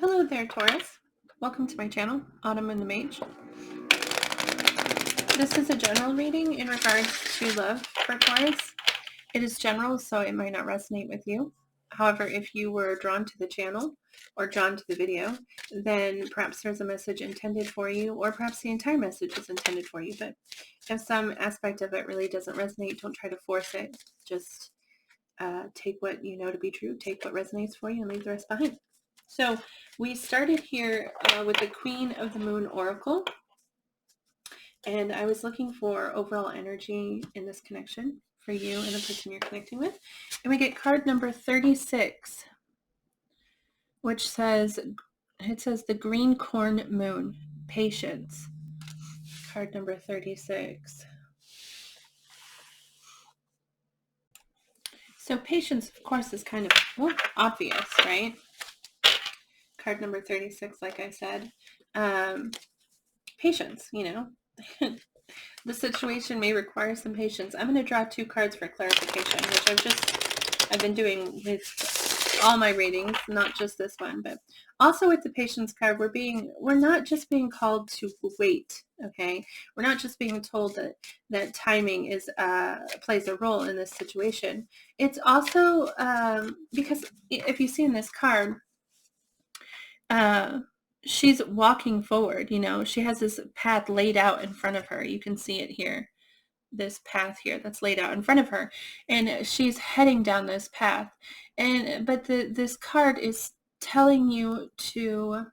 Hello there, Taurus. Welcome to my channel, Autumn and the Mage. This is a general reading in regards to love for Taurus. It is general, so it might not resonate with you. However, if you were drawn to the channel or drawn to the video, then perhaps there's a message intended for you, or perhaps the entire message is intended for you. But if some aspect of it really doesn't resonate, don't try to force it. Just take what you know to be true, take what resonates for you, and leave the rest behind. So we started here with the Queen of the Moon Oracle, and I was looking for overall energy in this connection for you and the person you're connecting with. And we get card number 36, which says, the Green Corn Moon, Patience. Card number 36. So patience, of course, is kind of obvious, right? Card number 36, like I said, patience, the situation may require some patience. I'm going to draw two cards for clarification, which I've been doing with all my readings, not just this one, but also with the patience card, we're not just being called to wait. Okay. We're not just being told that timing plays a role in this situation. It's also, because if you see in this card, she's walking forward, she has this path laid out in front of her. You can see it here, this path here that's laid out in front of her, and she's heading down this path. But this card is telling you to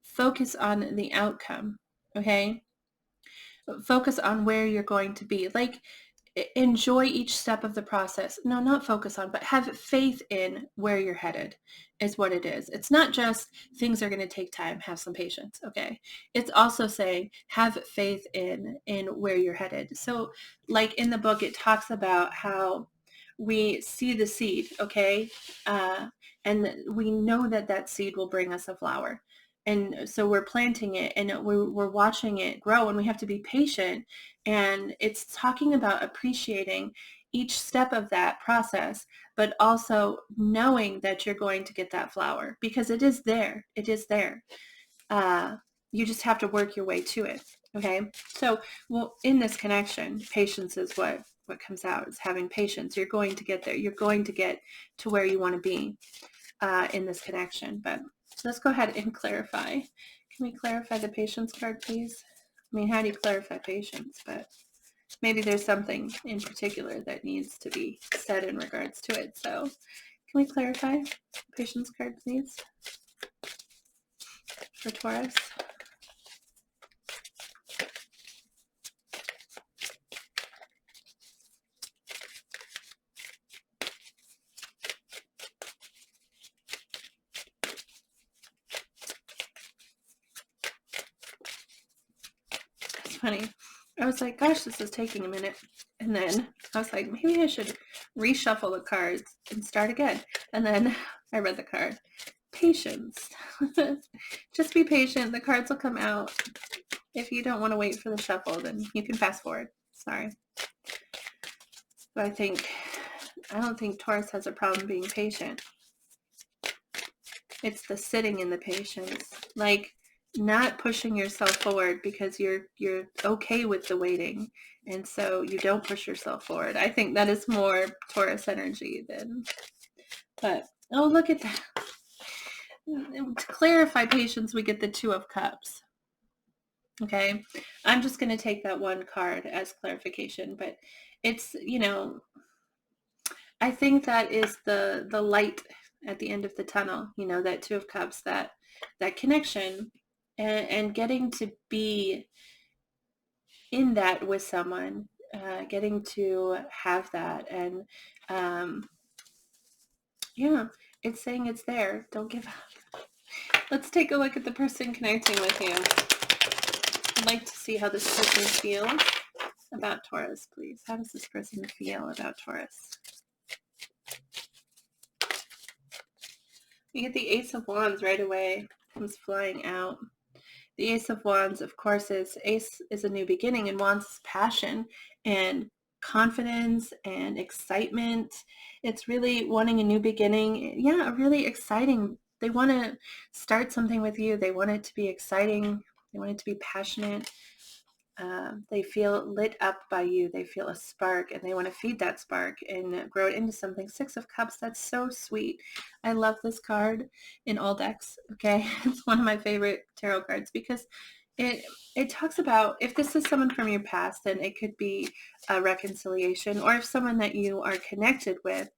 focus on the outcome, okay? Focus on where you're going to be. Like, enjoy each step of the process. No, not focus on, but have faith in where you're headed is what it is. It's not just things are going to take time, have some patience. Okay. It's also saying have faith in where you're headed. So like in the book, it talks about how we see the seed. Okay. And we know that seed will bring us a flower. And so we're planting it and we're watching it grow, and we have to be patient. And it's talking about appreciating each step of that process, but also knowing that you're going to get that flower because it is there. It is there. You just have to work your way to it. Okay. So, in this connection, patience is what comes out, is having patience. You're going to get there. You're going to get to where you want to be in this connection. But let's go ahead and clarify. Can we clarify the patience card, please? I mean, how do you clarify patience? But maybe there's something in particular that needs to be said in regards to it. So can we clarify patience card, please, for Taurus? It's funny. I was like, gosh, this is taking a minute. And then I was like, maybe I should reshuffle the cards and start again. And then I read the card. Patience. Just be patient. The cards will come out. If you don't want to wait for the shuffle, then you can fast forward. Sorry. But I don't think Taurus has a problem being patient. It's the sitting in the patience. Like, not pushing yourself forward because you're okay with the waiting, and so you don't push yourself forward. I think that is more Taurus energy than. But oh, look at that! To clarify patience, we get the Two of Cups. Okay, I'm just going to take that one card as clarification, but it's, I think that is the light at the end of the tunnel. That Two of Cups, that connection. And getting to be in that with someone, getting to have that. And it's saying it's there. Don't give up. Let's take a look at the person connecting with you. I'd like to see how this person feels about Taurus, please. How does this person feel about Taurus? You get the Ace of Wands right away. Comes flying out. The Ace of Wands, of course, is a new beginning, and Wands is passion and confidence and excitement. It's really wanting a new beginning. Yeah, a really exciting They want to start something with you. They want it to be exciting. They want it to be passionate. They feel lit up by you. They feel a spark, and they want to feed that spark and grow it into something. Six of Cups, that's so sweet. I love this card in all decks, okay? It's one of my favorite tarot cards because it talks about, if this is someone from your past, then it could be a reconciliation, or if someone that you are connected with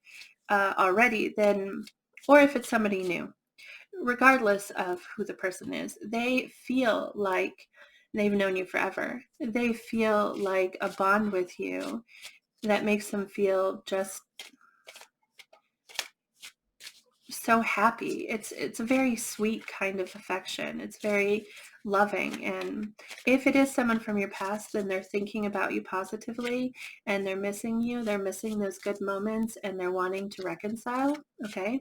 already, then, or if it's somebody new. Regardless of who the person is, they feel like they've known you forever. They feel like a bond with you that makes them feel just so happy. It's a very sweet kind of affection. It's very loving. And if it is someone from your past, then they're thinking about you positively, and they're missing you. They're missing those good moments, and they're wanting to reconcile. Okay.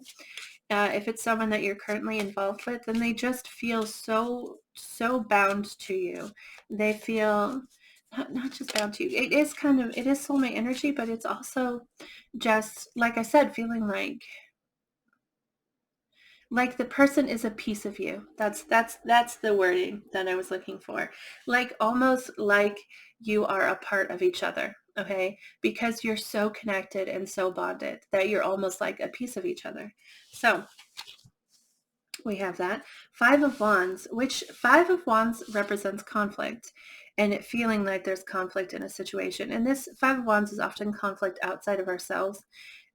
If it's someone that you're currently involved with, then they just feel so bound to you. They feel not just bound to you. It is soulmate energy, but it's also just, like I said, feeling like the person is a piece of you. That's the wording that I was looking for. Like, almost like you are a part of each other, okay? Because you're so connected and so bonded that you're almost like a piece of each other. So we have that. Five of Wands, which Five of Wands represents conflict, and it feeling like there's conflict in a situation. And this Five of Wands is often conflict outside of ourselves.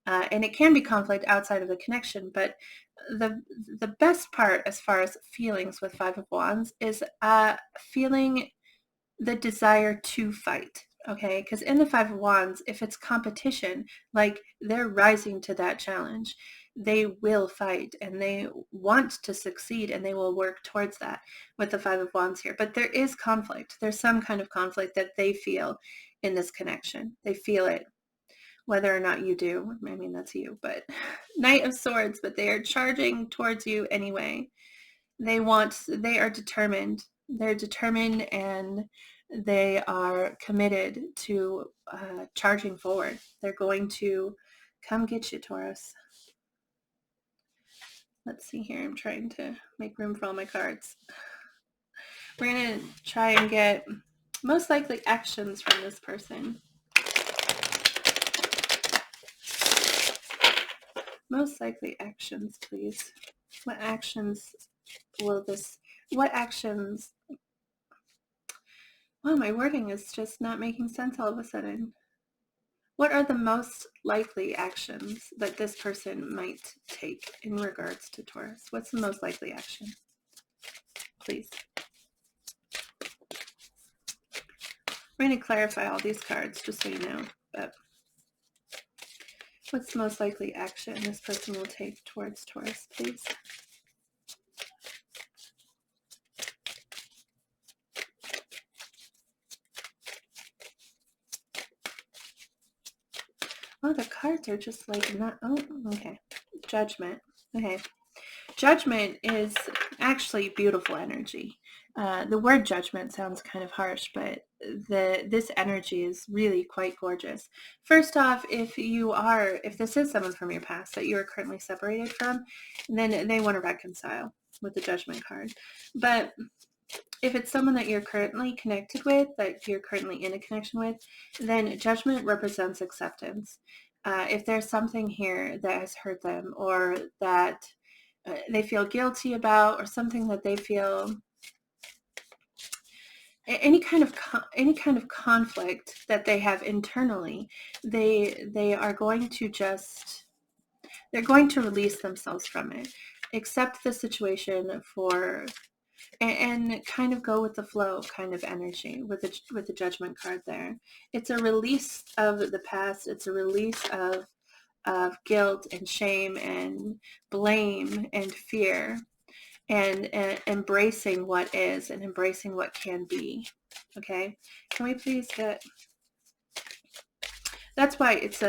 And it can be conflict outside of the connection, but the best part as far as feelings with Five of Wands is feeling the desire to fight. Okay, because in the Five of Wands, if it's competition, like they're rising to that challenge, they will fight and they want to succeed and they will work towards that with the Five of Wands here. But there is conflict. There's some kind of conflict that they feel in this connection. They feel it. Whether or not you do, I mean, that's you, but Knight of Swords, but they are charging towards you anyway. They are determined. They're determined, and they are committed to charging forward. They're going to come get you, Taurus. Let's see here. I'm trying to make room for all my cards. We're going to try and get most likely actions from this person. Most likely actions, please. What actions wow, my wording is just not making sense all of a sudden. What are the most likely actions that this person might take in regards to Taurus? What's the most likely action? Please. We're going to clarify all these cards just so you know, but what's the most likely action this person will take towards Taurus, please? Oh, the cards are just like not, oh, okay. Judgment. Okay. Judgment is actually beautiful energy. The word judgment sounds kind of harsh, but this energy is really quite gorgeous. First off, if this is someone from your past that you are currently separated from, then they want to reconcile with the Judgment card. But if it's someone that you're currently connected with, that you're currently in a connection with, then Judgment represents acceptance. If there's something here that has hurt them, or that they feel guilty about, or something that they feel, any kind of conflict that they have internally, they are going to they're going to release themselves from it, accept the situation and kind of go with the flow kind of energy with the Judgment card there. It's a release of the past. It's a release of guilt and shame and blame and fear, and embracing what is and embracing what can be. Okay, can we please get, that's why it's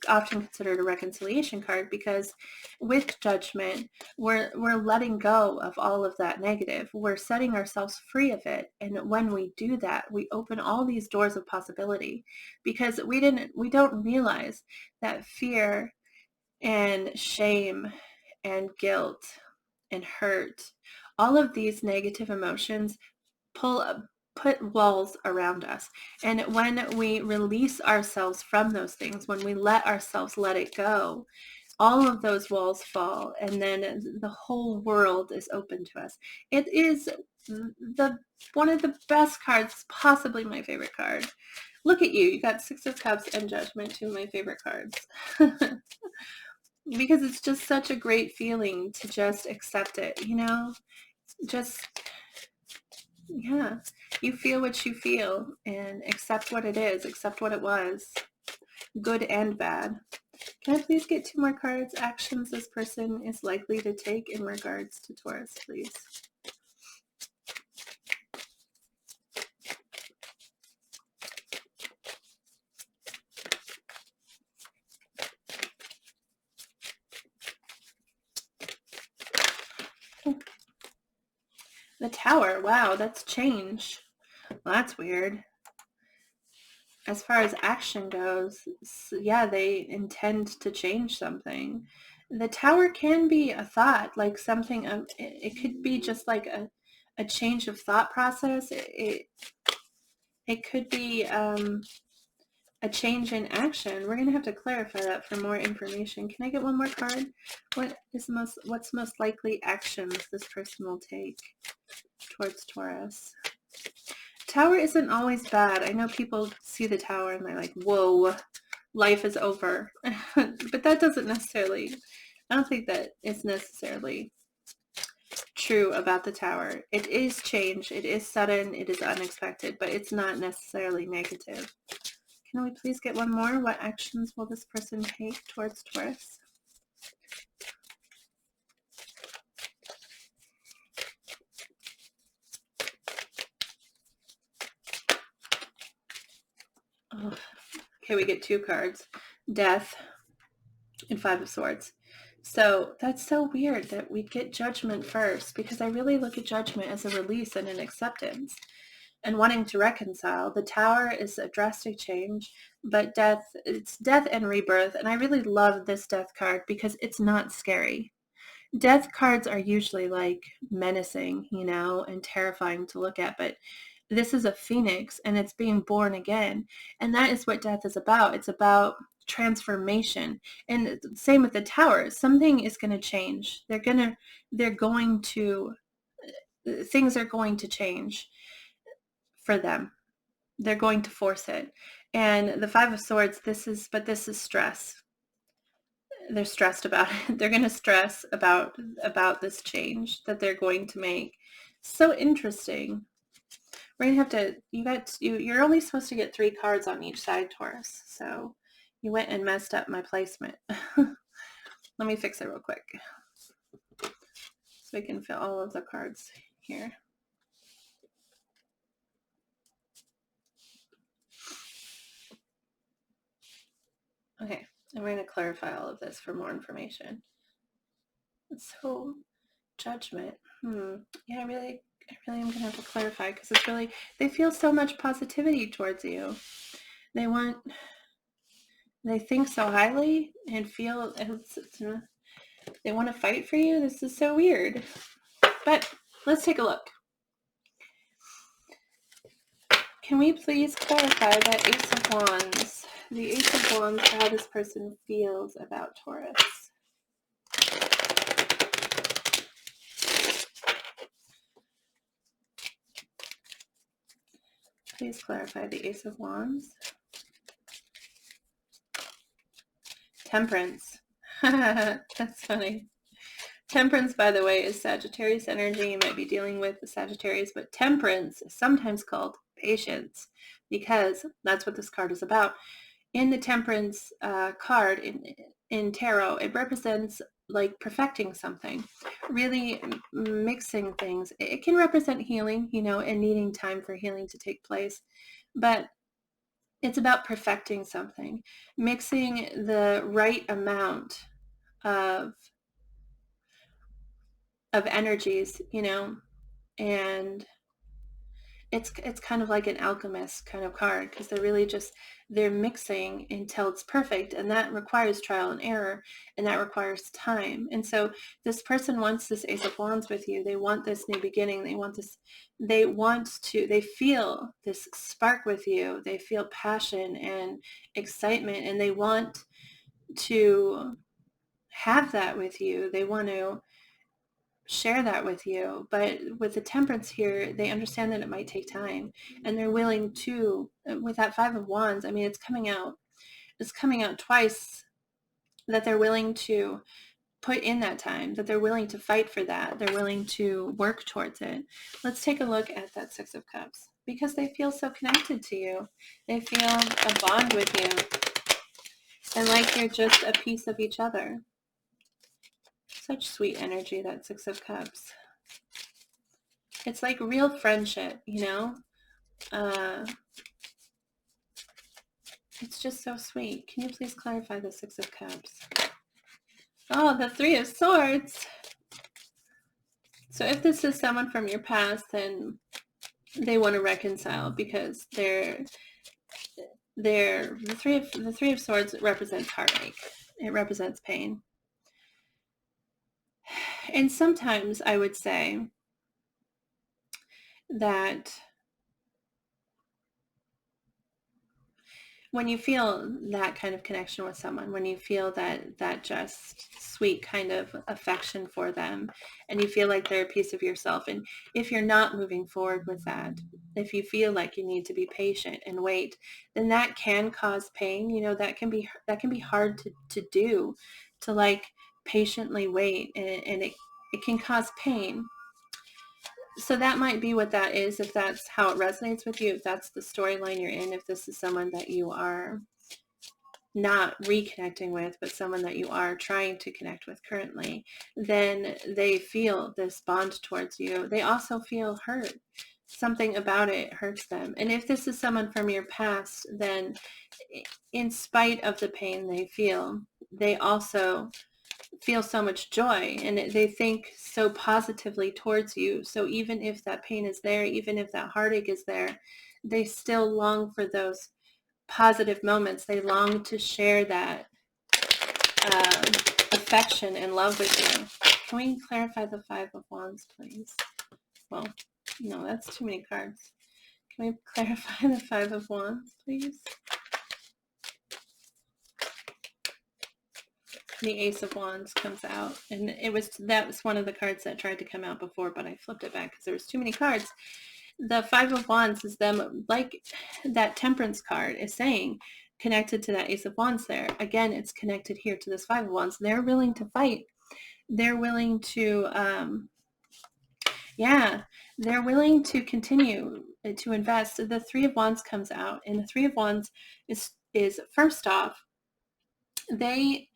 often considered a reconciliation card, because with Judgment, we're letting go of all of that negative. We're setting ourselves free of it. And when we do that, we open all these doors of possibility, because we don't realize that fear and shame and guilt and hurt, all of these negative emotions put walls around us. And when we release ourselves from those things, when we let ourselves let it go, all of those walls fall, and then the whole world is open to us. It is the one of the best cards, possibly my favorite card. Look at you. You got Six of Cups and Judgment, two of my favorite cards. Because it's just such a great feeling to just accept it, you know? Just, yeah. You feel what you feel and accept what it is, accept what it was, good and bad. Can I please get two more cards? Actions this person is likely to take in regards to Taurus, please. The Tower. Wow, that's change. Well, that's weird. As far as action goes, yeah, they intend to change something. The Tower can be a thought, like something, it could be just like a change of thought process. It could be a change in action. We're going to have to clarify that for more information. Can I get one more card? What's most likely actions this person will take towards Taurus? Tower isn't always bad. I know people see the Tower and they're like, whoa, life is over. But that doesn't necessarily, I don't think that is necessarily true about the Tower. It is change. It is sudden. It is unexpected, but it's not necessarily negative. Can we please get one more? What actions will this person take towards Taurus? Oh. Okay, we get two cards. Death and Five of Swords. So that's so weird that we get Judgment first, because I really look at Judgment as a release and an acceptance and wanting to reconcile. The Tower is a drastic change, but it's death and rebirth. And I really love this death card because it's not scary. Death cards are usually like menacing, you know, and terrifying to look at, but this is a phoenix and it's being born again. And that is what death is about. It's about transformation. And same with the Tower. Something is going to change. Things are going to change for them. They're going to force it. And the Five of Swords, this is stress. They're stressed about it. They're going to stress about this change that they're going to make. So interesting. We're going to have to, you're only supposed to get 3 cards on each side, Taurus. So you went and messed up my placement. Let me fix it real quick so we can fit all of the cards here. Okay, and we're going to clarify all of this for more information. So, Judgment. Yeah, I really am going to have to clarify, because it's really, they feel so much positivity towards you. They think so highly and feel they want to fight for you. This is so weird. But let's take a look. Can we please clarify that Ace of Wands? The Ace of Wands, how this person feels about Taurus. Please clarify the Ace of Wands. Temperance. That's funny. Temperance, by the way, is Sagittarius energy. You might be dealing with the Sagittarius, but Temperance is sometimes called patience, because that's what this card is about. In the Temperance card in tarot, it represents like perfecting something, really mixing things. It can represent healing, you know, and needing time for healing to take place, but it's about perfecting something, mixing the right amount of energies, you know, and it's kind of like an alchemist kind of card, because they're mixing until it's perfect, and that requires trial and error, and that requires time. And so this person wants this Ace of Wands with you. They want this new beginning. They feel this spark with you. They feel passion and excitement, and they want to have that with you. They want to share that with you. But with the Temperance here, they understand that it might take time, and they're willing to, with that Five of Wands, I mean, it's coming out twice, that they're willing to put in that time, that they're willing to fight for that. They're willing to work towards it. Let's take a look at that Six of Cups, because they feel so connected to you. They feel a bond with you, and like you're just a piece of each other. Such sweet energy, that Six of Cups. It's like real friendship, you know? It's just so sweet. Can you please clarify the Six of Cups? Oh, the Three of Swords. So if this is someone from your past, then they want to reconcile, because the Three of Swords represents heartache. It represents pain. And sometimes I would say that when you feel that kind of connection with someone, when you feel that just sweet kind of affection for them, and you feel like they're a piece of yourself, and if you're not moving forward with that, if you feel like you need to be patient and wait, then that can cause pain. You know, that can be hard to do, to like patiently wait, and it can cause pain. So that might be what that is, if that's how it resonates with you, if that's the storyline you're in, if this is someone that you are not reconnecting with, but someone that you are trying to connect with currently, then they feel this bond towards you. They also feel hurt. Something about it hurts them. And if this is someone from your past, then in spite of the pain they feel, they also feel so much joy, and they think so positively towards you. So even if that pain is there, even if that heartache is there, they still long for those positive moments. They long to share that affection and love with you. Can we clarify the Five of Wands, please? Well, no, that's too many cards. Can we clarify the Five of Wands, please? The Ace of Wands comes out, and that was one of the cards that tried to come out before, but I flipped it back because there was too many cards. The Five of Wands is them, like that Temperance card is saying, connected to that Ace of Wands there. Again, it's connected here to this Five of Wands. They're willing to fight. They're willing to, they're willing to continue to invest. The Three of Wands comes out, and the Three of Wands is first off, they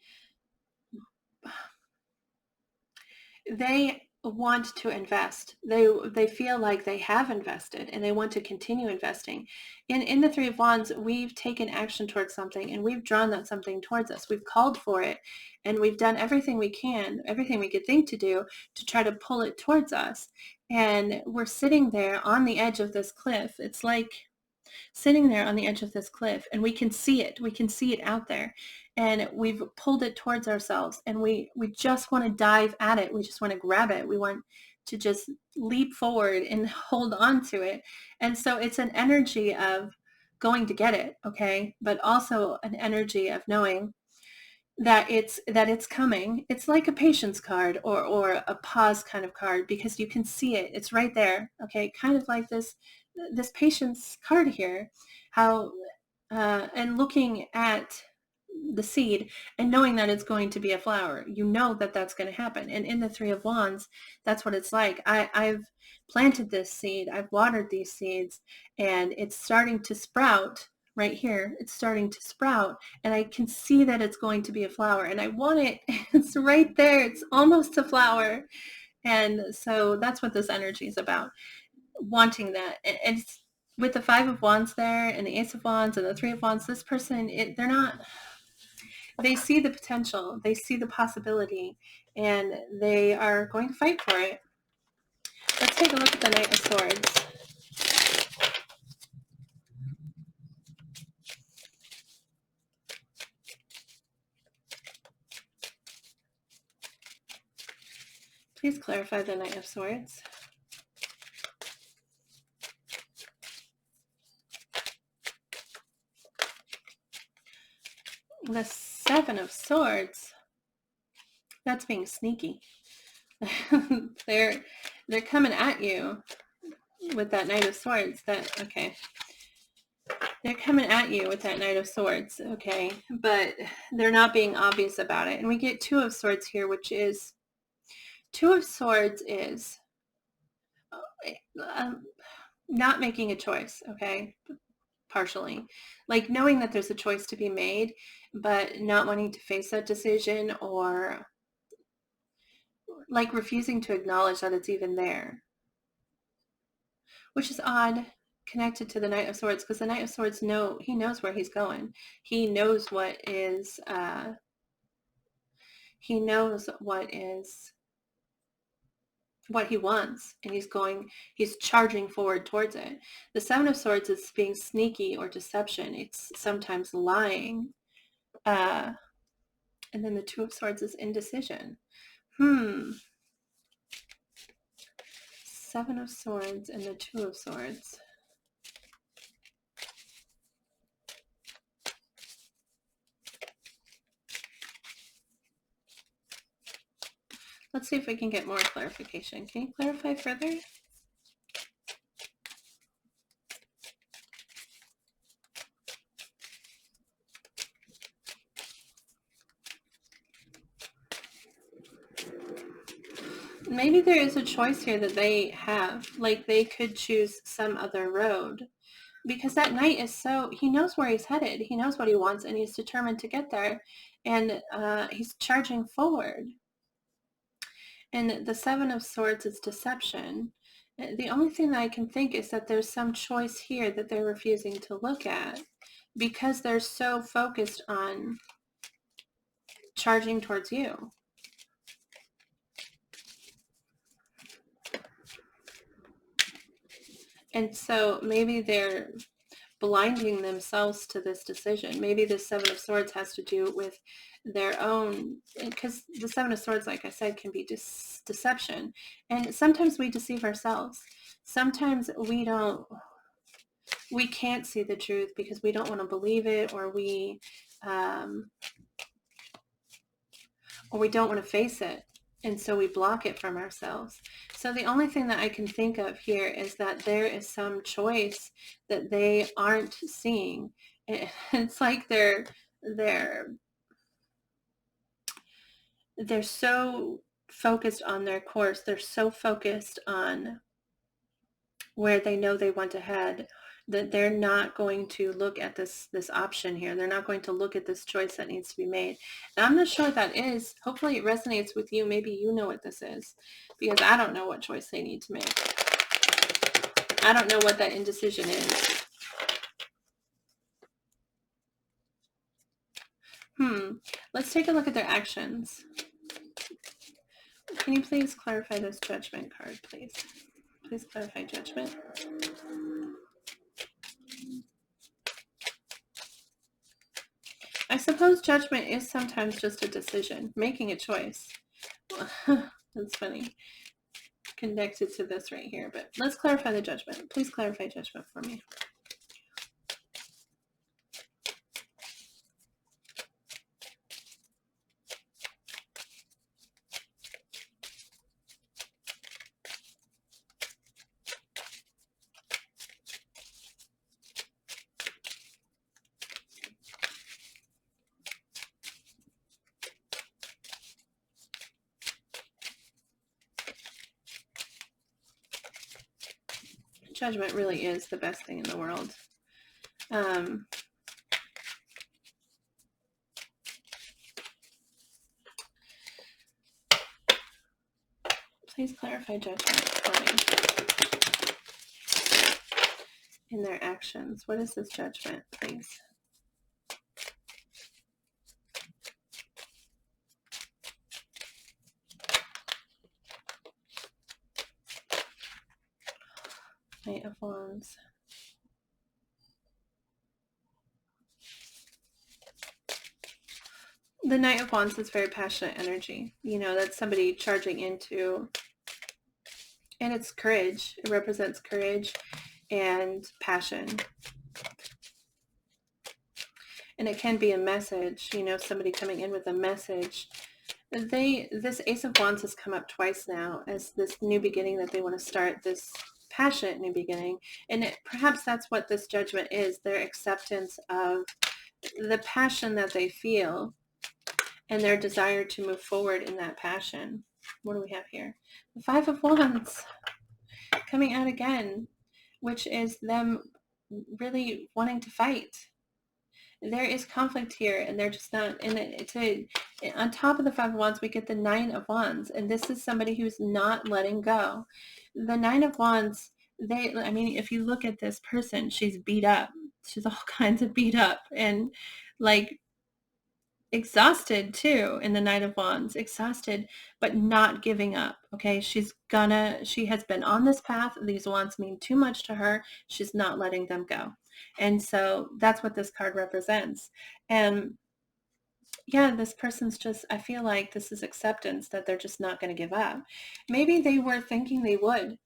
want to invest. They feel like they have invested, and they want to continue investing. In the Three of Wands, we've taken action towards something, and we've drawn that something towards us. We've called for it, and we've done everything we can, everything we could think to do, to try to pull it towards us. And we're sitting there on the edge of this cliff. It's like sitting there on the edge of this cliff, and we can see it out there, and we've pulled it towards ourselves, and we just want to dive at it. We just want to grab it. We want to just leap forward and hold on to it. And so it's an energy of going to get it, okay, but also an energy of knowing that it's coming. It's like a patience card, or a pause kind of card, because you can see it. It's right there, okay, kind of like this patience card here, how and looking at the seed and knowing that it's going to be a flower. You know that that's going to happen. And in the Three of Wands, that's what it's like. I've planted this seed, I've watered these seeds, and it's starting to sprout. Right here, it's starting to sprout, and I can see that it's going to be a flower, and I want it. It's right there. It's almost a flower. And so that's what this energy is about, wanting that. And it's, with the Five of Wands there, and the Ace of Wands, and the Three of Wands, this person, they see the potential, they see the possibility, and they are going to fight for it. Let's take a look at the Knight of Swords. Please clarify the Knight of Swords. The Seven of Swords. That's being sneaky. they're coming at you with that Knight of Swords. Okay. They're coming at you with that Knight of Swords, okay? But they're not being obvious about it. And we get Two of Swords here, which is, Two of Swords is not making a choice, okay? Partially. Like knowing that there's a choice to be made, but not wanting to face that decision, or like refusing to acknowledge that it's even there. Which is odd, connected to the Knight of Swords, because the Knight of Swords he knows where he's going. He knows what is what he wants, and he's charging forward towards it. The Seven of Swords is being sneaky or deception. It's sometimes lying. And then the Two of Swords is indecision. Seven of Swords and the Two of Swords. Let's see if we can get more clarification. Can you clarify further? Maybe there is a choice here that they have. Like they could choose some other road. Because that Knight is he knows where he's headed. He knows what he wants, and he's determined to get there. And he's charging forward. And the Seven of Swords is deception. The only thing that I can think is that there's some choice here that they're refusing to look at, because they're so focused on charging towards you. And so maybe they're blinding themselves to this decision. Maybe the Seven of Swords has to do with their own, because the Seven of Swords, like I said, can be deception. And sometimes we deceive ourselves. Sometimes we can't see the truth because we don't want to believe it, or we don't want to face it. And so we block it from ourselves. So the only thing that I can think of here is that there is some choice that they aren't seeing. It's like they're so focused on their course. They're so focused on where they know they want to head, that they're not going to look at this option here. They're not going to look at this choice that needs to be made. And I'm not sure what that is. Hopefully it resonates with you. Maybe you know what this is, because I don't know what choice they need to make. I don't know what that indecision is. Let's take a look at their actions. Can you please clarify this Judgment card, please? Please clarify Judgment. I suppose Judgment is sometimes just a decision, making a choice. That's funny. Connected to this right here, but let's clarify the Judgment. Please clarify Judgment for me. Judgment really is the best thing in the world. Please clarify Judgment for me. In their actions. What is this Judgment, please? Knight of Wands. The Knight of Wands is very passionate energy. That's somebody charging into, and it's courage. It represents courage and passion. And it can be a message, somebody coming in with a message. This Ace of Wands has come up twice now as this new beginning that they want to start, this passionate new beginning. And perhaps that's what this Judgment is, their acceptance of the passion that they feel and their desire to move forward in that passion. What do we have here? The Five of Wands coming out again, which is them really wanting to fight. There is conflict here, and they're just not in it. On top of the Five of Wands, we get the Nine of Wands, and this is somebody who's not letting go. The Nine of Wands, if you look at this person, she's beat up. She's all kinds of beat up and like exhausted too. In the Knight of Wands, exhausted, but not giving up. Okay, she has been on this path. These wands mean too much to her. She's not letting them go. And so that's what this card represents. And yeah, this person's just, I feel like this is acceptance that they're just not going to give up. Maybe they were thinking they would.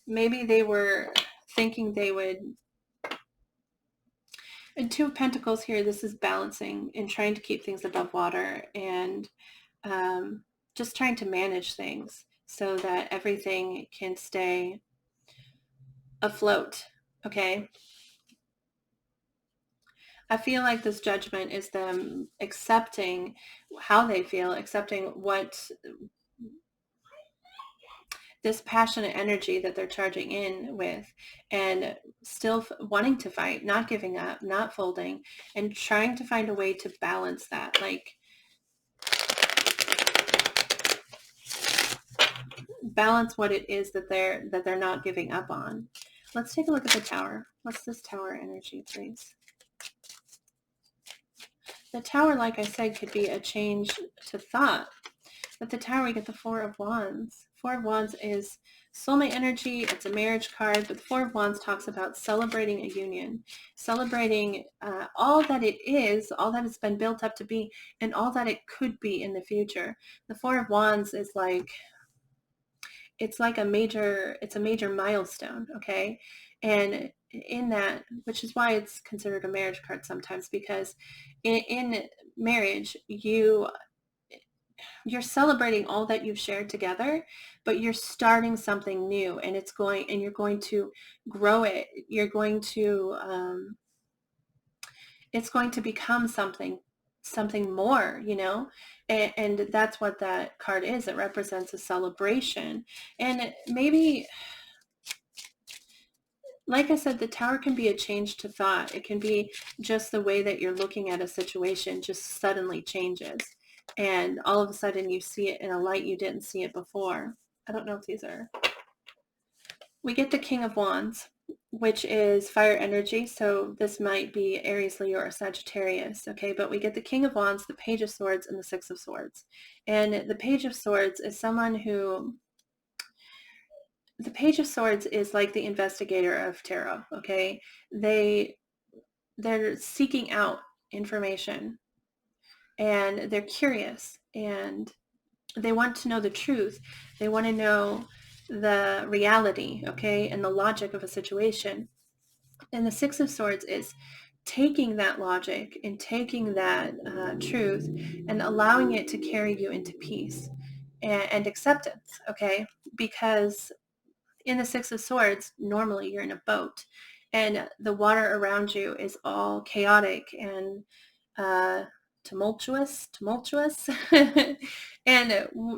Maybe they were thinking they would. And Two of Pentacles here, this is balancing and trying to keep things above water and just trying to manage things so that everything can stay afloat. Okay. I feel like this Judgment is them accepting how they feel, accepting what this passionate energy that they're charging in with, and still wanting to fight, not giving up, not folding, and trying to find a way to balance that. Like balance what it is that they're not giving up on. Let's take a look at the Tower. What's this Tower energy, please? The Tower, like I said, could be a change to thought. With the Tower, we get the Four of Wands. Four of Wands is soulmate energy. It's a marriage card, but the Four of Wands talks about celebrating a union, celebrating all that it is, all that it's been built up to be, and all that it could be in the future. The Four of Wands is like, it's a major milestone, okay? And in that, which is why it's considered a marriage card sometimes, because in marriage, you're celebrating all that you've shared together, but you're starting something new, and you're going to grow it. You're going to, it's going to become something more, and that's what that card is. It represents a celebration. And maybe, like I said, the Tower can be a change to thought. It can be just the way that you're looking at a situation just suddenly changes. And all of a sudden you see it in a light you didn't see it before. I don't know if these are... We get the King of Wands, which is fire energy. So this might be Aries, Leo, or Sagittarius. Okay, but we get the King of Wands, the Page of Swords, and the Six of Swords. And the Page of Swords is someone who... The Page of Swords is like the investigator of tarot, okay? They're seeking out information, and they're curious, and they want to know the truth. They want to know the reality, okay, and the logic of a situation. And the Six of Swords is taking that logic and taking that truth and allowing it to carry you into peace and acceptance, okay? Because in the Six of Swords, normally you're in a boat, and the water around you is all chaotic and tumultuous. And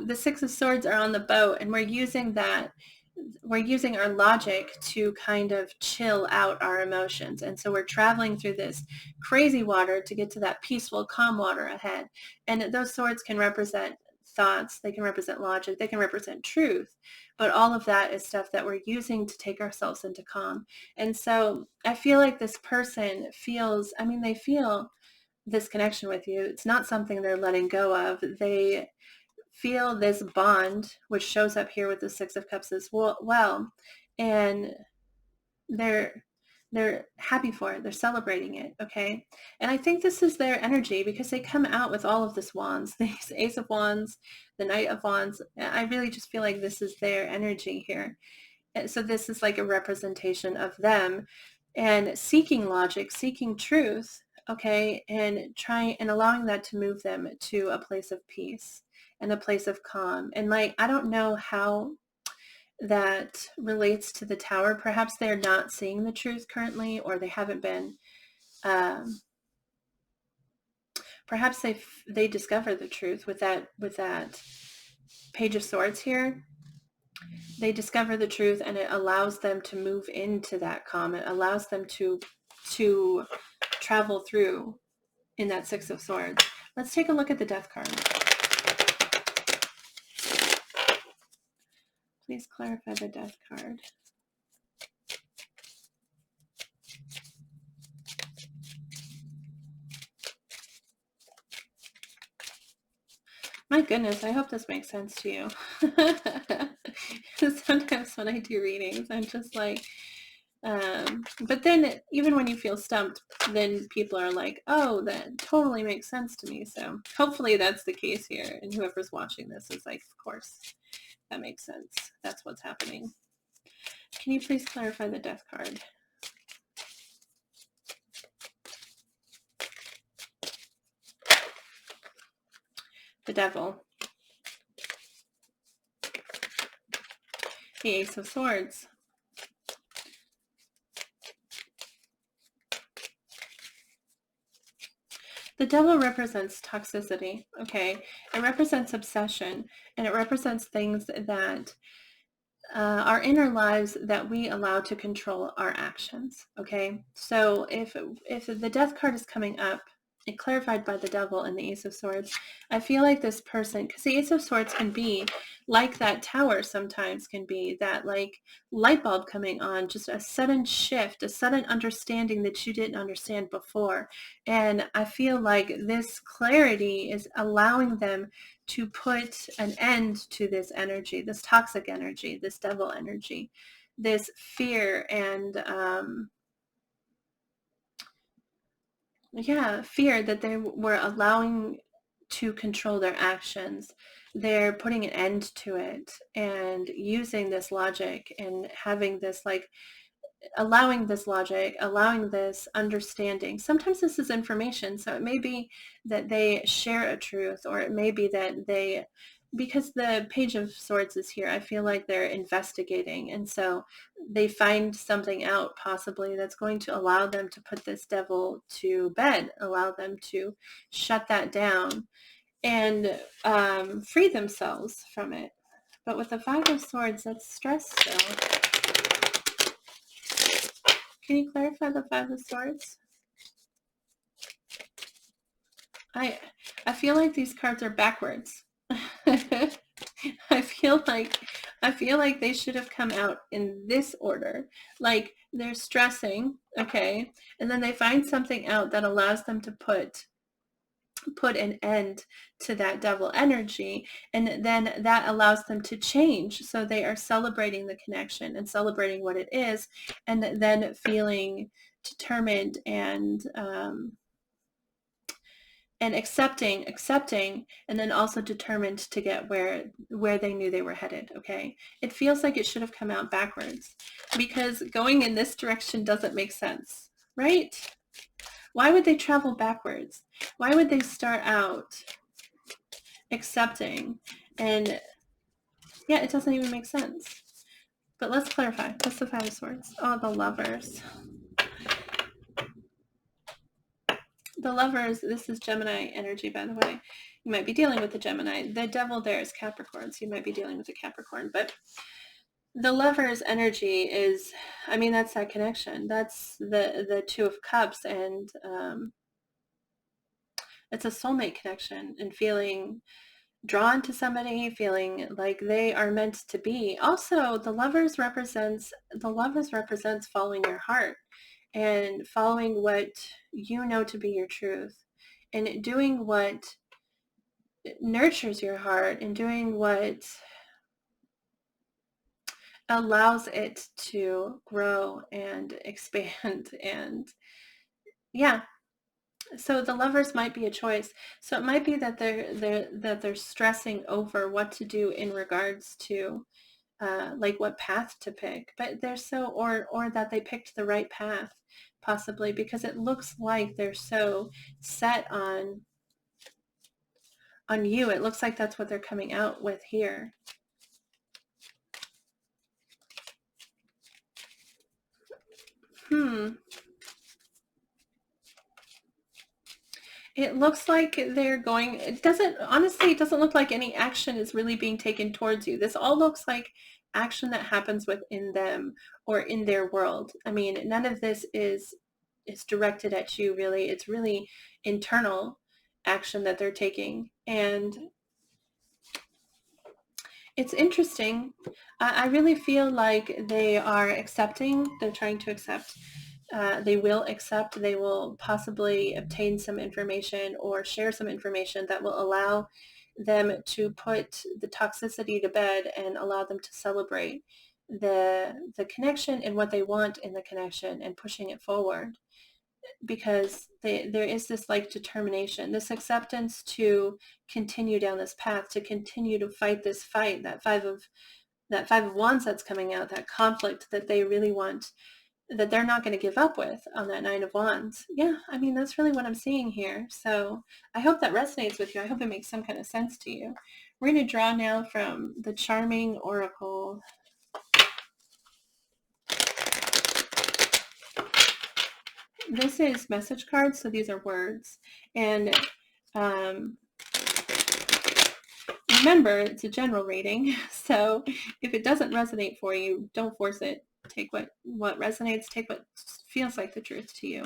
the Six of Swords are on the boat, and we're using our logic to kind of chill out our emotions. And so we're traveling through this crazy water to get to that peaceful, calm water ahead. And those swords can represent thoughts, they can represent logic, they can represent truth, but all of that is stuff that we're using to take ourselves into calm. And so I feel like this person feels, they feel this connection with you. It's not something they're letting go of. They feel this bond, which shows up here with the Six of Cups as well. And they're They're happy for it. They're celebrating it. Okay. And I think this is their energy because they come out with all of this wands, these Ace of Wands, the Knight of Wands. I really just feel like this is their energy here. And so this is like a representation of them and seeking logic, seeking truth. Okay. And trying and allowing that to move them to a place of peace and a place of calm. And like, I don't know how that relates to the Tower. Perhaps they're not seeing the truth currently, or they haven't been. Perhaps they discover the truth with that Page of Swords here. They discover the truth, and it allows them to move into that calm. It allows them to travel through in that Six of Swords. Let's take a look at the Death card. Please clarify the Death card. My goodness, I hope this makes sense to you. Sometimes when I do readings, I'm just like, but then even when you feel stumped, then people are like, oh, that totally makes sense to me. So hopefully that's the case here. And whoever's watching this is like, of course, that makes sense. That's what's happening. Can you please clarify the Death card? The Devil. The Ace of Swords. The Devil represents toxicity, okay? It represents obsession, and it represents things that our inner lives that we allow to control our actions, okay? So if the Death card is coming up, and clarified by the Devil and the Ace of Swords, I feel like this person, because the Ace of Swords can be like that Tower sometimes, can be that like light bulb coming on, just a sudden shift, a sudden understanding that you didn't understand before. And I feel like this clarity is allowing them to put an end to this energy, this toxic energy, this devil energy, this fear and fear that they were allowing to control their actions. They're putting an end to it and using this logic and having this like allowing this logic, allowing this understanding. Sometimes this is information, so it may be that they share a truth, or it may be that they, because the Page of Swords is here, I feel like they're investigating, and so they find something out possibly that's going to allow them to put this devil to bed, allow them to shut that down and free themselves from it. But with the Five of Swords, that's stress still. Can you clarify the Five of Swords? I feel like these cards are backwards. I feel like they should have come out in this order. Like they're stressing, okay, and then they find something out that allows them to put an end to that devil energy, and then that allows them to change. So they are celebrating the connection and celebrating what it is, and then feeling determined and accepting, and then also determined to get where they knew they were headed. Okay, it feels like it should have come out backwards because going in this direction doesn't make sense, right? Why would they travel backwards? Why would they start out accepting? And yeah, it doesn't even make sense. But let's clarify. What's the Five of Swords? Oh, the Lovers. The Lovers, this is Gemini energy, by the way. You might be dealing with the Gemini. The Devil there is Capricorn, so you might be dealing with a Capricorn. But the Lovers energy is, I mean, that's that connection. That's the Two of Cups, and it's a soulmate connection and feeling drawn to somebody, feeling like they are meant to be. Also, the Lovers represents following your heart and following what you know to be your truth, and doing what nurtures your heart, and doing what allows it to grow and expand. And yeah, so the Lovers might be a choice. So it might be that they're stressing over what to do in regards to like what path to pick, but they're so, or that they picked the right path, possibly, because it looks like they're so set on you. It looks like that's what they're coming out with here. It looks like they're going, it doesn't look like any action is really being taken towards you. This all looks like action that happens within them or in their world. I mean, none of this is directed at you, really. It's really internal action that they're taking. And it's interesting. I really feel like they are accepting, they're trying to accept. They will accept, they will possibly obtain some information or share some information that will allow them to put the toxicity to bed and allow them to celebrate the connection and what they want in the connection and pushing it forward, because there is this like determination, this acceptance to continue down this path, to continue to fight this fight, that five of wands that's coming out, that conflict that they really want, that they're not going to give up with on that 9 of wands. Yeah, I mean, that's really what I'm seeing here. So I hope that resonates with you. I hope it makes some kind of sense to you. We're going to draw now from the Charming Oracle. This is message cards, so these are words. And remember, it's a general reading, so if it doesn't resonate for you, don't force it. Take what resonates, take what feels like the truth to you,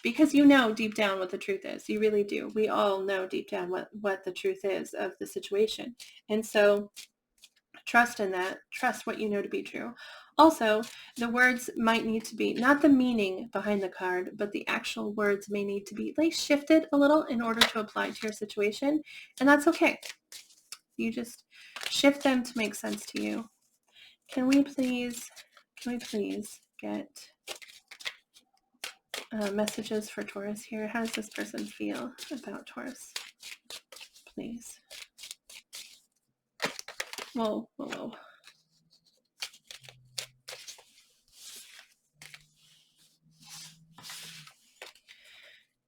because you know deep down what the truth is. You really do. We all know deep down what the truth is of the situation. And so trust in that. Trust what you know to be true. Also, the words might need to be, not the meaning behind the card, but the actual words may need to be like shifted a little in order to apply to your situation. And that's okay. You just shift them to make sense to you. Can we please get messages for Taurus here? How does this person feel about Taurus? Please. Whoa, whoa, whoa.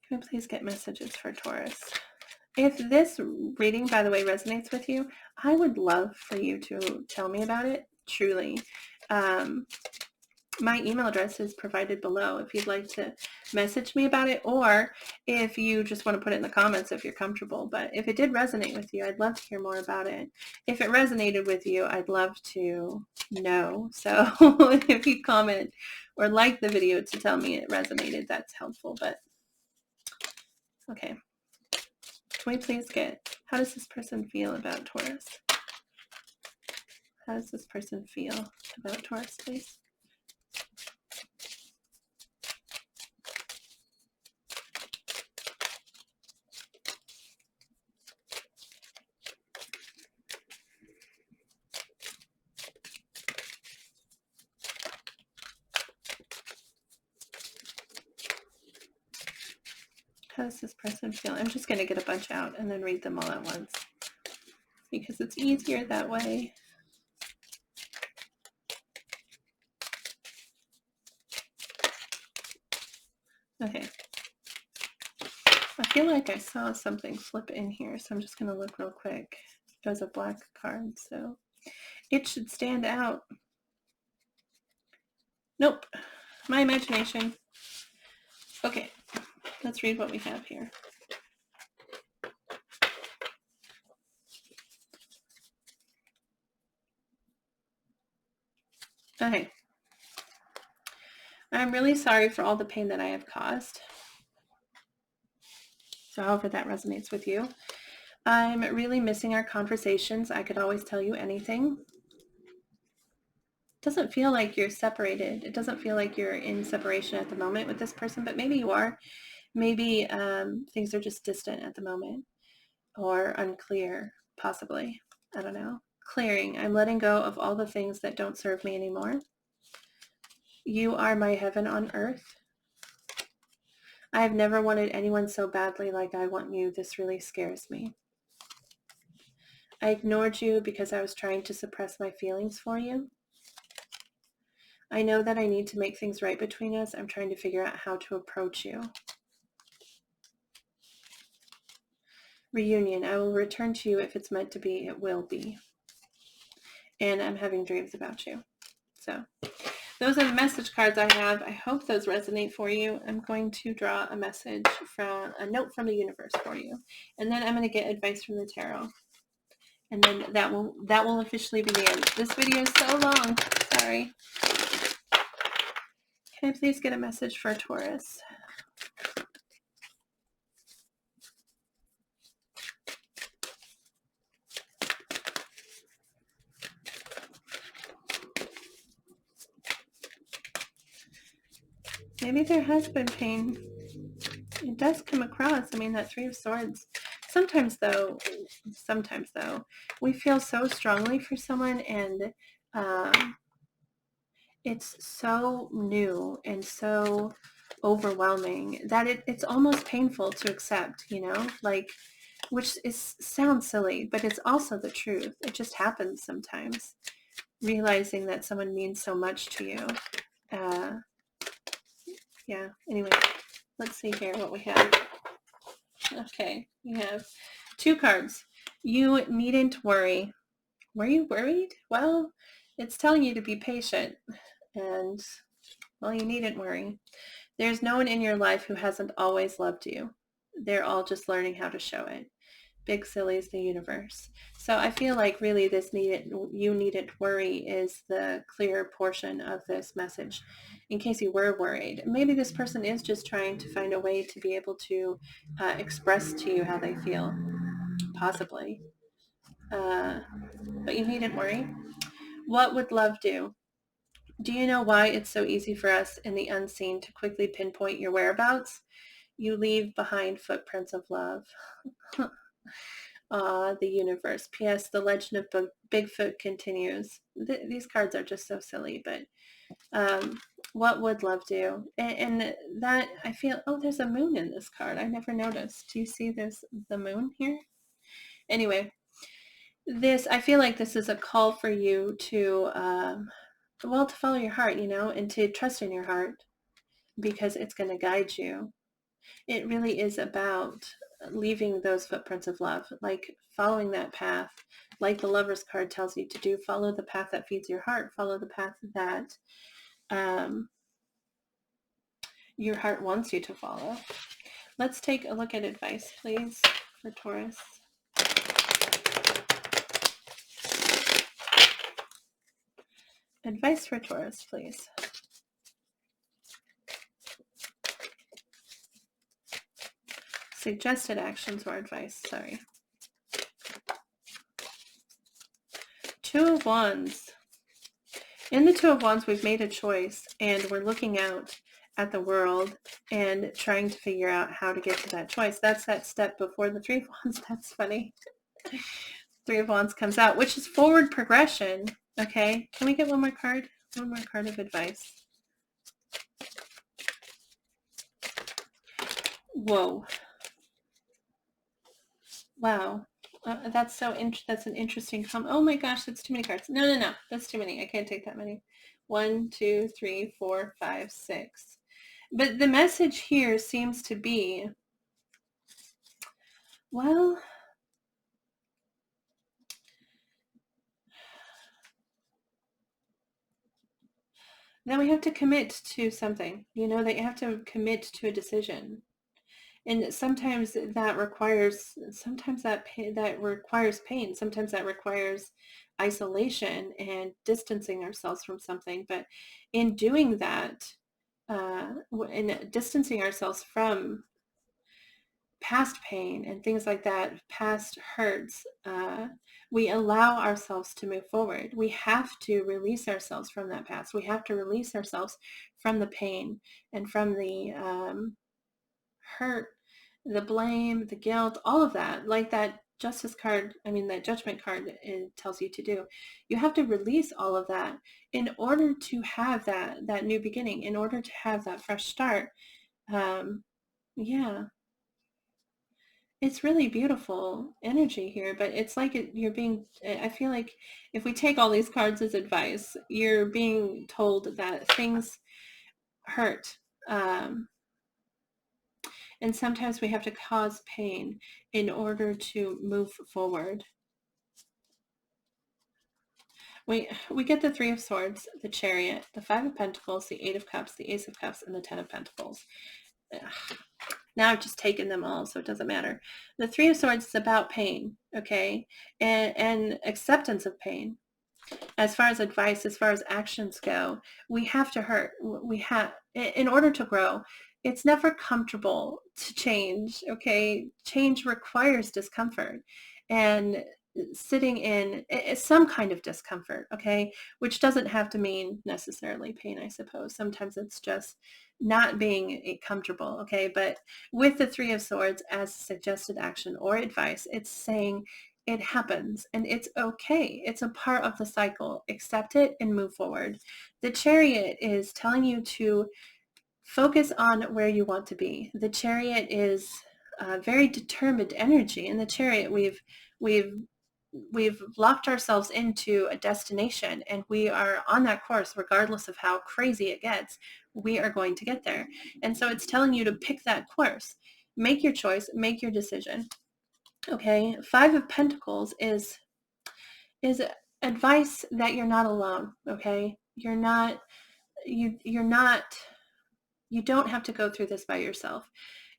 Can we please get messages for Taurus? If this reading, by the way, resonates with you, I would love for you to tell me about it, truly. My email address is provided below if you'd like to message me about it, or if you just want to put it in the comments if you're comfortable. But if it did resonate with you, I'd love to hear more about it. If it resonated with you, I'd love to know. So if you comment or like the video to tell me it resonated, that's helpful. But okay. Can we please get, how does this person feel about Taurus? How does this person feel about Taurus, please? How does this person feel? I'm just going to get a bunch out and then read them all at once, because it's easier that way. Okay. I feel like I saw something flip in here, so I'm just going to look real quick. It was a black card, so it should stand out. Nope. My imagination. Okay. Let's read what we have here. Okay. I'm really sorry for all the pain that I have caused. So however that resonates with you. I'm really missing our conversations. I could always tell you anything. It doesn't feel like you're separated. It doesn't feel like you're in separation at the moment with this person, but maybe you are. Maybe things are just distant at the moment, or unclear, possibly. I don't know. Clearing. I'm letting go of all the things that don't serve me anymore. You are my heaven on earth. I have never wanted anyone so badly like I want you. This really scares me. I ignored you because I was trying to suppress my feelings for you. I know that I need to make things right between us. I'm trying to figure out how to approach you. Reunion. I will return to you if it's meant to be. It will be. And I'm having dreams about you. So those are the message cards I have. I hope those resonate for you. I'm going to draw a message from a note from the universe for you. And then I'm going to get advice from the tarot. And then that will officially be the end. This video is so long. Sorry. Can I please get a message for Taurus? Maybe there has been pain. It does come across. I mean, that Three of Swords. Sometimes though, we feel so strongly for someone, and it's so new and so overwhelming that it's almost painful to accept, you know, like, which sounds silly, but it's also the truth. It just happens sometimes, realizing that someone means so much to you. Yeah, anyway, let's see here what we have. Okay, we have 2 cards. You needn't worry. Were you worried? Well, it's telling you to be patient, and, well, you needn't worry. There's no one in your life who hasn't always loved you. They're all just learning how to show it. Big silly is the universe. So I feel like really this you needn't worry is the clear portion of this message. In case you were worried, maybe this person is just trying to find a way to be able to express to you how they feel, possibly. But you needn't worry. What would love do? Do you know why it's so easy for us in the unseen to quickly pinpoint your whereabouts? You leave behind footprints of love. The universe. P.S. The legend of Bigfoot continues. These cards are just so silly, but what would love do? And that, I feel, oh, there's a moon in this card. I never noticed. Do you see the moon here? Anyway, I feel like this is a call for you to, to follow your heart, you know, and to trust in your heart, because it's going to guide you. It really is about leaving those footprints of love, like following that path, like the Lover's card tells you to do. Follow the path that feeds your heart. Follow the path that your heart wants you to follow. Let's take a look at advice, please, for Taurus. Advice for Taurus, please. Suggested actions or advice, sorry. 2 of Wands. In the 2 of Wands, we've made a choice, and we're looking out at the world and trying to figure out how to get to that choice. That's that step before the 3 of Wands. That's funny. 3 of Wands comes out, which is forward progression. Okay, can we get one more card? One more card of advice. Whoa. Wow. That's an interesting oh my gosh, that's too many cards. No. That's too many. I can't take that many. 1, 2, 3, 4, 5, 6. But the message here seems to be, well, now we have to commit to something, you know, that you have to commit to a decision. And sometimes that requires pain. Sometimes that requires isolation and distancing ourselves from something. But in doing that, in distancing ourselves from past pain and things like that, past hurts, we allow ourselves to move forward. We have to release ourselves from that past. We have to release ourselves from the pain and from the hurt, the blame, the guilt, all of that, like that justice card, that judgment card, it tells you to do. You have to release all of that in order to have that new beginning, in order to have that fresh start. Um, yeah, it's really beautiful energy here, but it's like you're being, I feel like if we take all these cards as advice, you're being told that things hurt. Um, and sometimes we have to cause pain in order to move forward. We get the Three of Swords, the Chariot, the Five of Pentacles, the Eight of Cups, the Ace of Cups, and the Ten of Pentacles. Now I've just taken them all, so it doesn't matter. The Three of Swords is about pain, okay? And acceptance of pain. As far as advice, as far as actions go, we have to hurt. We have, in order to grow, it's never comfortable to change, okay? Change requires discomfort. And sitting in some kind of discomfort, okay? Which doesn't have to mean necessarily pain, I suppose. Sometimes it's just not being comfortable, okay? But with the Three of Swords as suggested action or advice, it's saying it happens and it's okay. It's a part of the cycle. Accept it and move forward. The Chariot is telling you to focus on where you want to be. The Chariot is very determined energy. In the Chariot, we've locked ourselves into a destination and we are on that course regardless of how crazy it gets. We are going to get there. And so it's telling you to pick that course. Make your choice, make your decision. Okay, Five of Pentacles is advice that you're not alone, okay? You're not you don't have to go through this by yourself.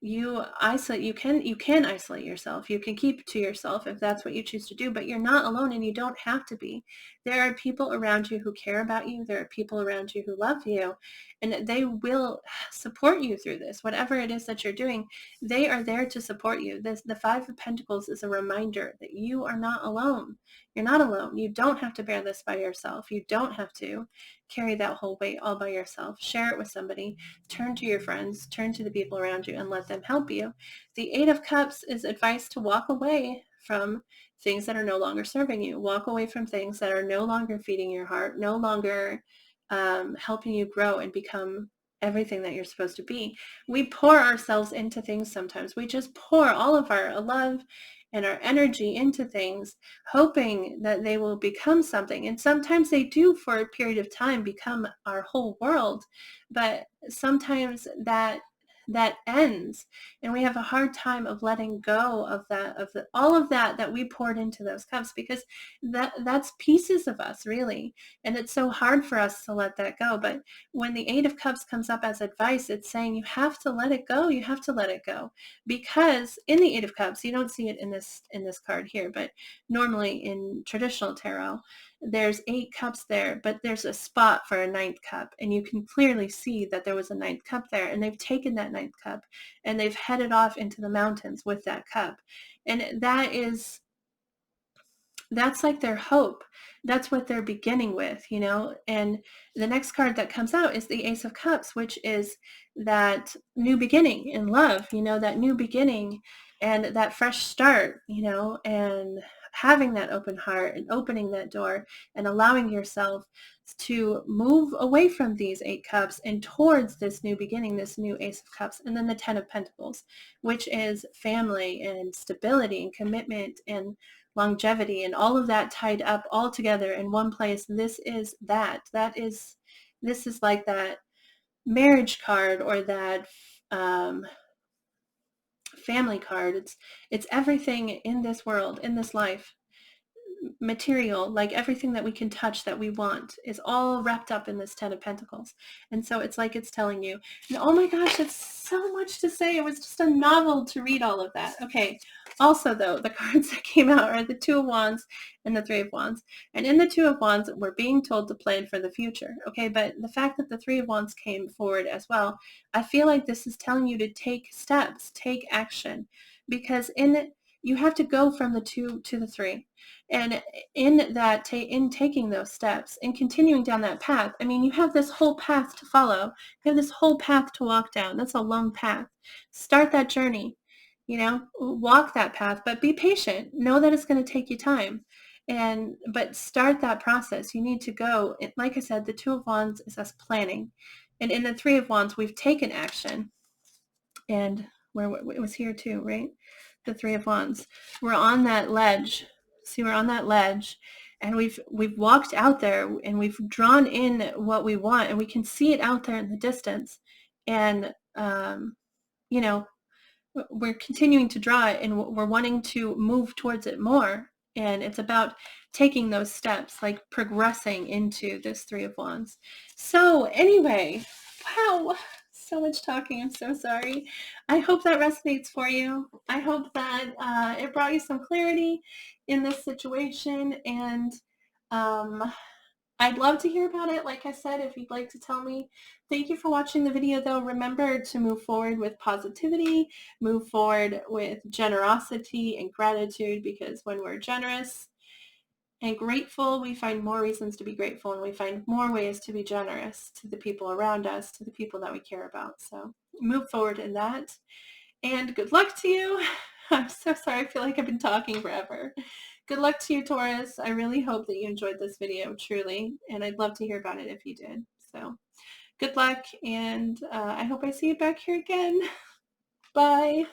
You can isolate yourself. You can keep to yourself if that's what you choose to do, but you're not alone and you don't have to be. There are people around you who care about you. There are people around you who love you, and they will support you through this. Whatever it is that you're doing, they are there to support you. The Five of Pentacles is a reminder that you are not alone. You're not alone. You don't have to bear this by yourself. You don't have to carry that whole weight all by yourself. Share it with somebody. Turn to your friends, turn to the people around you and let them help you. The Eight of Cups is advice to walk away from things that are no longer serving you. Walk away from things that are no longer feeding your heart, no longer helping you grow and become everything that you're supposed to be. We pour ourselves into things sometimes. We just pour all of our love and our energy into things, hoping that they will become something. And sometimes they do for a period of time become our whole world. But sometimes that ends and we have a hard time of letting go of all of that we poured into those cups, because that's pieces of us, really, and it's so hard for us to let that go. But when the Eight of Cups comes up as advice, it's saying you have to let it go. You have to let it go, because in the Eight of Cups, you don't see it in this card here, but normally in traditional tarot, there's 8 cups there, but there's a spot for a ninth cup, and you can clearly see that there was a ninth cup there, and they've taken that ninth cup and they've headed off into the mountains with that cup. And that's like their hope. That's what they're beginning with, and the next card that comes out is the Ace of Cups, which is that new beginning in love, that new beginning and that fresh start, and having that open heart and opening that door and allowing yourself to move away from these 8 cups and towards this new beginning, this new Ace of Cups. And then the Ten of Pentacles, which is family and stability and commitment and longevity and all of that tied up all together in one place. This is like that marriage card or that family card. It's everything in this world, in this life, material, like everything that we can touch that we want is all wrapped up in this Ten of Pentacles. And so it's like it's telling you, and oh my gosh, it's so much to say. It was just a novel to read all of that. Okay. Also, though, the cards that came out are the Two of Wands and the Three of Wands. And in the Two of Wands, we're being told to plan for the future. Okay. But the fact that the Three of Wands came forward as well, I feel like this is telling you to take steps, take action, because you have to go from the 2 to the 3. And in that, in taking those steps and continuing down that path, you have this whole path to follow. You have this whole path to walk down. That's a long path. Start that journey. walk that path, but be patient. Know that it's going to take you time. But start that process. You need to go. Like I said, the Two of Wands is us planning. And in the Three of Wands, we've taken action. And it was here too, right? The Three of Wands. We're on that ledge. See, we're on that ledge, and we've walked out there, and we've drawn in what we want, and we can see it out there in the distance. And you know, we're continuing to draw it, and we're wanting to move towards it more. And it's about taking those steps, like progressing into this Three of Wands. So anyway, wow, so much talking. I'm so sorry. I hope that resonates for you. I hope that it brought you some clarity in this situation. And I'd love to hear about it. Like I said, if you'd like to tell me. Thank you for watching the video, though. Remember to move forward with positivity, move forward with generosity and gratitude, because when we're generous and grateful, we find more reasons to be grateful, and we find more ways to be generous to the people around us, to the people that we care about. So move forward in that. And good luck to you. I'm so sorry. I feel like I've been talking forever. Good luck to you, Taurus. I really hope that you enjoyed this video, truly. And I'd love to hear about it if you did. So good luck. And I hope I see you back here again. Bye.